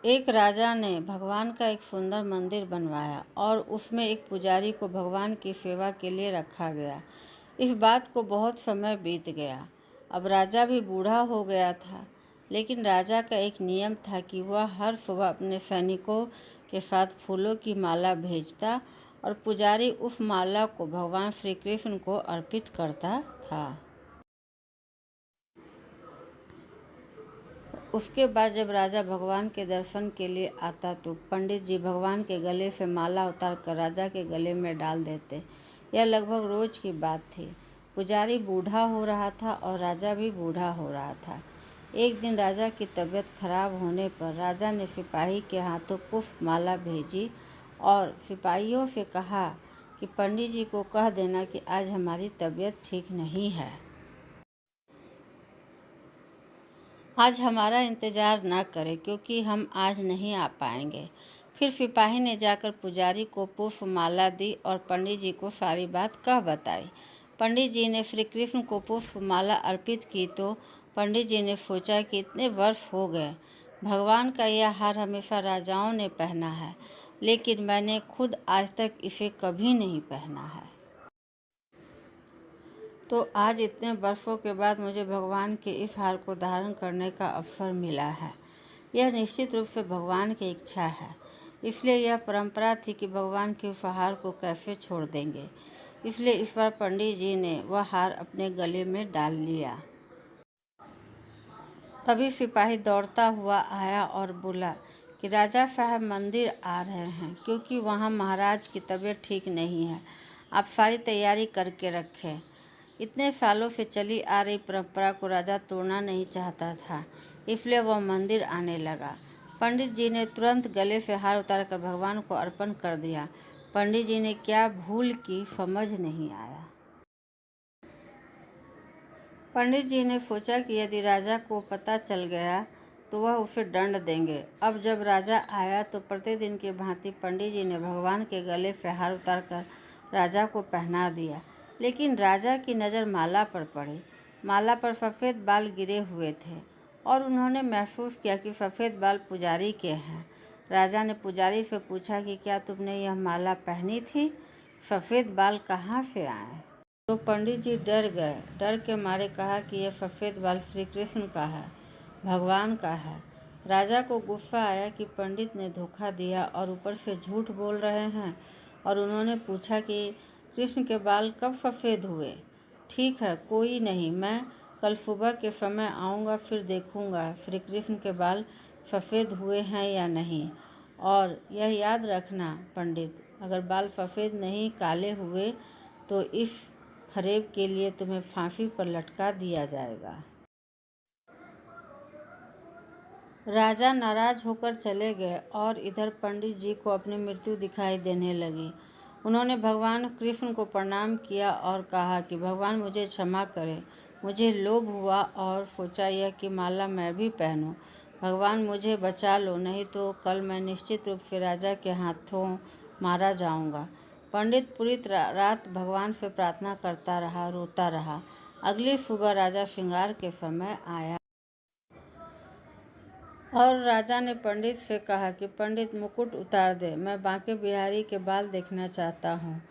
एक राजा ने भगवान का एक सुंदर मंदिर बनवाया और उसमें एक पुजारी को भगवान की सेवा के लिए रखा गया। इस बात को बहुत समय बीत गया। अब राजा भी बूढ़ा हो गया था, लेकिन राजा का एक नियम था कि वह हर सुबह अपने सैनिकों के साथ फूलों की माला भेजता और पुजारी उस माला को भगवान श्री कृष्ण को अर्पित करता था। उसके बाद जब राजा भगवान के दर्शन के लिए आता तो पंडित जी भगवान के गले से माला उतारकर राजा के गले में डाल देते। यह लगभग रोज की बात थी। पुजारी बूढ़ा हो रहा था और राजा भी बूढ़ा हो रहा था। एक दिन राजा की तबीयत खराब होने पर राजा ने सिपाही के हाथों पुष्प माला भेजी और सिपाहियों से कहा कि पंडित जी को कह देना कि आज हमारी तबीयत ठीक नहीं है, आज हमारा इंतज़ार न करें क्योंकि हम आज नहीं आ पाएंगे। फिर सिपाही ने जाकर पुजारी को पुष्प माला दी और पंडित जी को सारी बात कह बताई। पंडित जी ने श्री कृष्ण को पुष्प माला अर्पित की तो पंडित जी ने सोचा कि इतने वर्ष हो गए, भगवान का यह हार हमेशा राजाओं ने पहना है, लेकिन मैंने खुद आज तक इसे कभी नहीं पहना है। तो आज इतने वर्षों के बाद मुझे भगवान के इस हार को धारण करने का अवसर मिला है। यह निश्चित रूप से भगवान की इच्छा है, इसलिए यह परंपरा थी कि भगवान के उस हार को कैसे छोड़ देंगे। इसलिए इस बार पंडित जी ने वह हार अपने गले में डाल लिया। तभी सिपाही दौड़ता हुआ आया और बोला कि राजा साहब मंदिर आ रहे हैं, क्योंकि वहाँ महाराज की तबीयत ठीक नहीं है। आप सारी तैयारी करके रखें। इतने सालों से चली आ रही परंपरा को राजा तोड़ना नहीं चाहता था, इसलिए वह मंदिर आने लगा। पंडित जी ने तुरंत गले से हार उतारकर भगवान को अर्पण कर दिया। पंडित जी ने क्या भूल की समझ नहीं आया। पंडित जी ने सोचा कि यदि राजा को पता चल गया तो वह उसे दंड देंगे। अब जब राजा आया तो प्रतिदिन की भांति पंडित जी ने भगवान के गले से हार उतारकर राजा को पहना दिया, लेकिन राजा की नज़र माला पर पड़ी। माला पर सफ़ेद बाल गिरे हुए थे और उन्होंने महसूस किया कि सफ़ेद बाल पुजारी के हैं। राजा ने पुजारी से पूछा कि क्या तुमने यह माला पहनी थी? सफ़ेद बाल कहाँ से आए? तो पंडित जी डर गए। डर के मारे कहा कि यह सफ़ेद बाल श्री कृष्ण का है, भगवान का है। राजा को गुस्सा आया कि पंडित ने धोखा दिया और ऊपर से झूठ बोल रहे हैं, और उन्होंने पूछा कि कृष्ण के बाल कब सफ़ेद हुए? ठीक है, कोई नहीं, मैं कल सुबह के समय आऊँगा, फिर देखूँगा श्री कृष्ण के बाल सफ़ेद हुए हैं या नहीं। और यह याद रखना पंडित, अगर बाल सफ़ेद नहीं काले हुए तो इस फरेब के लिए तुम्हें फांसी पर लटका दिया जाएगा। राजा नाराज होकर चले गए और इधर पंडित जी को अपनी मृत्यु दिखाई देने लगी। उन्होंने भगवान कृष्ण को प्रणाम किया और कहा कि भगवान मुझे क्षमा करें, मुझे लोभ हुआ और सोचा यह कि माला मैं भी पहनूं। भगवान मुझे बचा लो, नहीं तो कल मैं निश्चित रूप से राजा के हाथों मारा जाऊंगा। पंडित पूरी रात भगवान से प्रार्थना करता रहा, रोता रहा। अगली सुबह राजा श्रृंगार के समय आया और राजा ने पंडित से कहा कि पंडित मुकुट उतार दे, मैं बांके बिहारी के बाल देखना चाहता हूँ।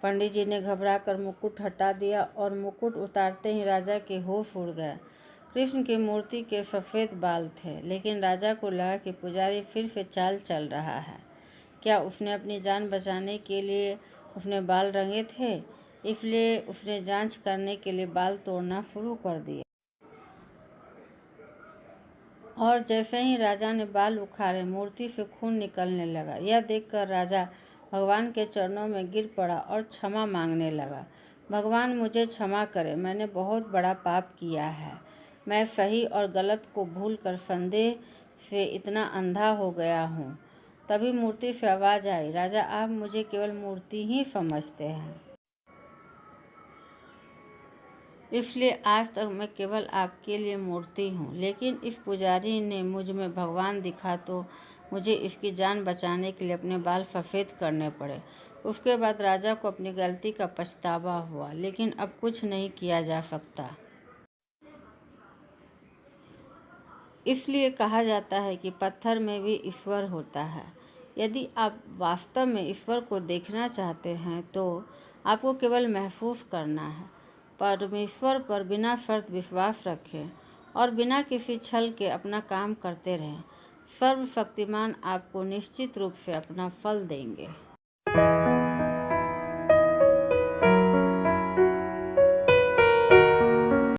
पंडित जी ने घबराकर मुकुट हटा दिया और मुकुट उतारते ही राजा के होश उड़ गए। कृष्ण की मूर्ति के सफ़ेद बाल थे, लेकिन राजा को लगा कि पुजारी फिर से चाल चल रहा है। क्या उसने अपनी जान बचाने के लिए उसने बाल रंगे थे? इसलिए उसने जांच करने के लिए बाल तोड़ना शुरू कर दिया। और जैसे ही राजा ने बाल उखाड़े, मूर्ति से खून निकलने लगा। यह देखकर राजा भगवान के चरणों में गिर पड़ा और क्षमा मांगने लगा। भगवान मुझे क्षमा करें, मैंने बहुत बड़ा पाप किया है। मैं सही और गलत को भूलकर संदेह से इतना अंधा हो गया हूँ। तभी मूर्ति से आवाज़ आई, राजा आप मुझे केवल मूर्ति ही समझते हैं, इसलिए आज तक मैं केवल आपके लिए मूर्ति हूँ। लेकिन इस पुजारी ने मुझ में भगवान दिखा तो मुझे इसकी जान बचाने के लिए अपने बाल सफ़ेद करने पड़े। उसके बाद राजा को अपनी गलती का पछतावा हुआ, लेकिन अब कुछ नहीं किया जा सकता। इसलिए कहा जाता है कि पत्थर में भी ईश्वर होता है। यदि आप वास्तव में ईश्वर को देखना चाहते हैं तो आपको केवल महसूस करना है। परमेश्वर पर बिना शर्त विश्वास रखें और बिना किसी छल के अपना काम करते रहें। सर्वशक्तिमान आपको निश्चित रूप से अपना फल देंगे।